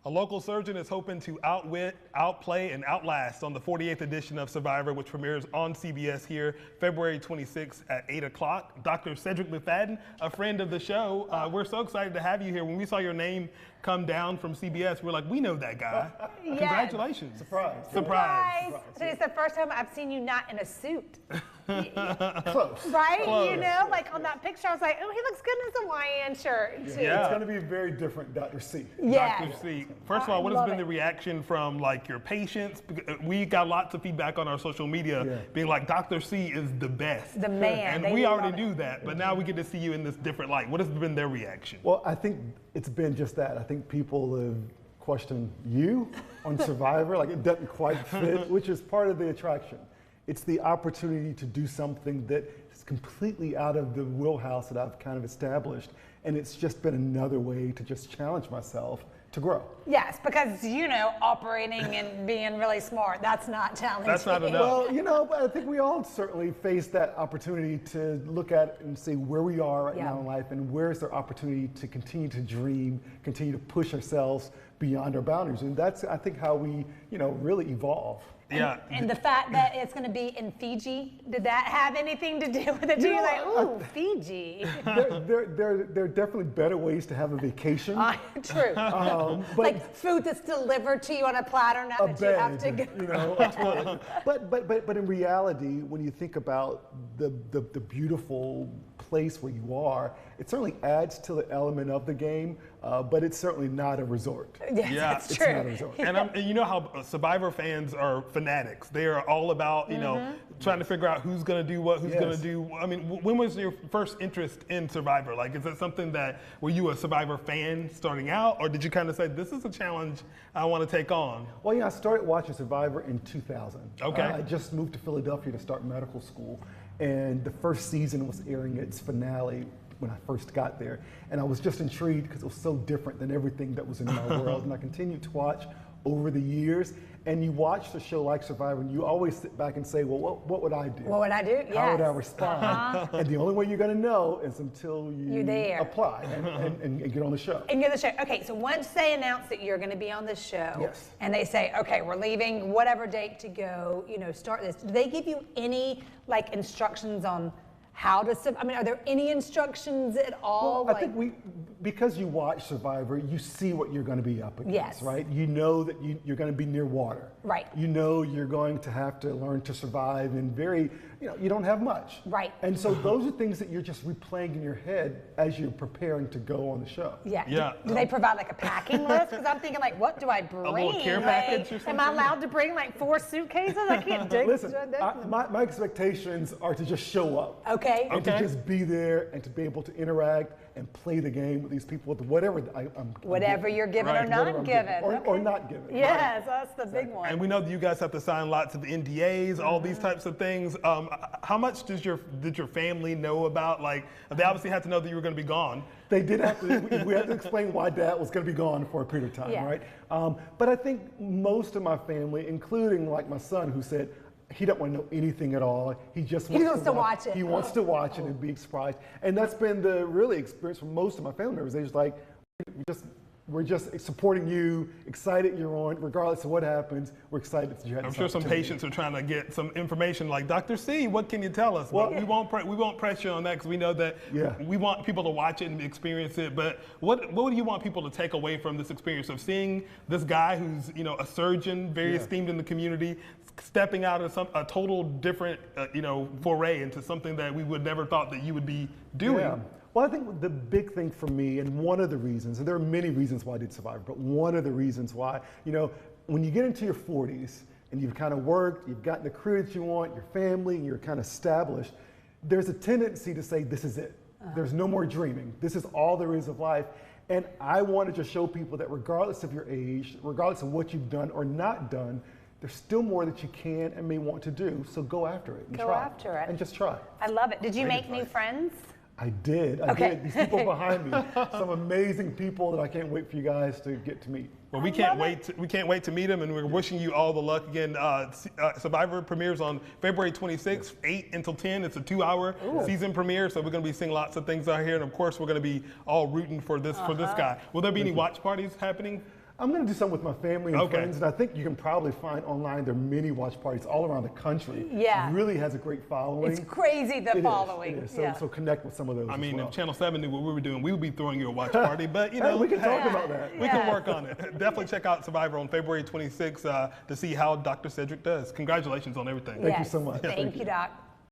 A local surgeon is hoping to outwit, outplay, and outlast on the 48th edition of Survivor, which premieres on CBS here February 26th at 8 o'clock. Dr. Cedric McFadden, a friend of the show, we're so excited to have you here. When we saw your name come down from CBS, we're like, we know that guy. Yes. Congratulations. Surprise. It's the first time I've seen you not in a suit. Close. Right? Close. You know, like on that picture, I was like, oh, he looks good in his Hawaiian shirt. Yeah. It's going to be very different, Dr. C. Yeah. Dr. C. First of all, what has been the reaction from like your patients? We got lots of feedback on our social media being like, Dr. C is the best. The man. And we already knew that, but now we get to see you in this different light. What has been their reaction? Well, I think it's been just that. I think people have questioned you on Survivor, like it doesn't quite fit, which is part of the attraction. It's the opportunity to do something that is completely out of the wheelhouse that I've kind of established. And it's just been another way to just challenge myself to grow. Yes, because, you know, operating and being really smart, that's not challenging. That's not enough. Well, you know, but I think we all certainly face that opportunity to look at and see where we are right now in life and where is there opportunity to continue to dream, continue to push ourselves beyond our boundaries. And that's, I think, how we, you know, really evolve. Yeah. And the fact that it's going to be in Fiji, did that have anything to do with it? You're like, ooh, Fiji. There are definitely better ways to have a vacation. True. But like food that's delivered to you on a platter, not that you have to go. You know, a toilet. But in reality, when you think about the beautiful place where you are, it certainly adds to the element of the game, but it's certainly not a resort. Yes, that's true. It's not a resort. And you know how Survivor fans are fanatics. They are all about, you know, trying to figure out who's going to do what, who's going to do. I mean, when was your first interest in Survivor? Like, is that something that, were you a Survivor fan starting out, or did you kind of say, this is a challenge I want to take on? Well, yeah, I started watching Survivor in 2000. Okay. I just moved to Philadelphia to start medical school, and the first season was airing its finale when I first got there. And I was just intrigued because it was so different than everything that was in my world. And I continued to watch over the years. And you watch the show like Survivor, and you always sit back and say, well, what would I do? What would I do? Yes. How would I respond? And the only way you're going to know is until you apply and get on the show. And get the show. Okay, so once they announce that you're going to be on the show, and they say, okay, we're leaving whatever date to go, you know, start this. Do they give you any like instructions on how to? I mean, are there any instructions at all? Well, I think because you watch Survivor, you see what you're going to be up against, right? You know that you're going to be near water. Right. You know you're going to have to learn to survive in very, you know, you don't have much. Right. And so those are things that you're just replaying in your head as you're preparing to go on the show. Yeah. Do they provide like a packing list? Because I'm thinking like, what do I bring? A little care package or something? Am I allowed to bring like 4 suitcases? I can't dig. Listen, my expectations are to just show up. Okay. And to just be there and to be able to interact and play the game with these people with whatever whatever you're given or not given. Or not given. Yes, that's the big one. And we know that you guys have to sign lots of NDAs, all these types of things. How much did your family know about? Like, they obviously had to know that you were going to be gone. They did have to. We had to explain why Dad was going to be gone for a period of time, right? But I think most of my family, including like my son, who said he don't want to know anything at all. He just wants to watch it. He wants to watch it and be surprised. And that's been the really experience for most of my family members. They're just like, we're just supporting you, excited you're on, regardless of what happens, we're excited that you had this I'm sure some patients are trying to get some information like, Dr. C, what can you tell us? Well, we won't press you on that because we know that we want people to watch it and experience it. But what do you want people to take away from this experience of seeing this guy who's, you know, a surgeon, very esteemed in the community, stepping out of a total different, you know, foray into something that we would never thought that you would be doing? Yeah. Well, I think the big thing for me, and one of the reasons, and there are many reasons why I did Survivor, but one of the reasons why, you know, when you get into your 40s and you've kind of worked, you've gotten the career that you want, your family, and you're kind of established, there's a tendency to say, this is it. There's no more dreaming. This is all there is of life. And I wanted to show people that regardless of your age, regardless of what you've done or not done, there's still more that you can and may want to do. So go after it and try. Go after it. And just try. I love it. Did you make new friends? I did. I did. These people behind me, some amazing people that I can't wait for you guys to get to meet. Well, we can't wait to meet them, and we're wishing you all the luck again. Survivor premieres on February 26th, 8 until 10. It's a 2-hour season premiere, so we're going to be seeing lots of things out here, and of course, we're going to be all rooting for this guy. Will there be any watch parties happening? I'm going to do something with my family and friends, and I think you can probably find online there are many watch parties all around the country. Yeah. It really has a great following. It's crazy, the following. It is. So connect with some of those. I mean, as well. if Channel 7 knew what we were doing, we would be throwing you a watch party. But, you know, we can talk about that. We can work on it. Definitely check out Survivor on February 26th to see how Dr. Cedric does. Congratulations on everything. Thank you so much. Thank you, Doc.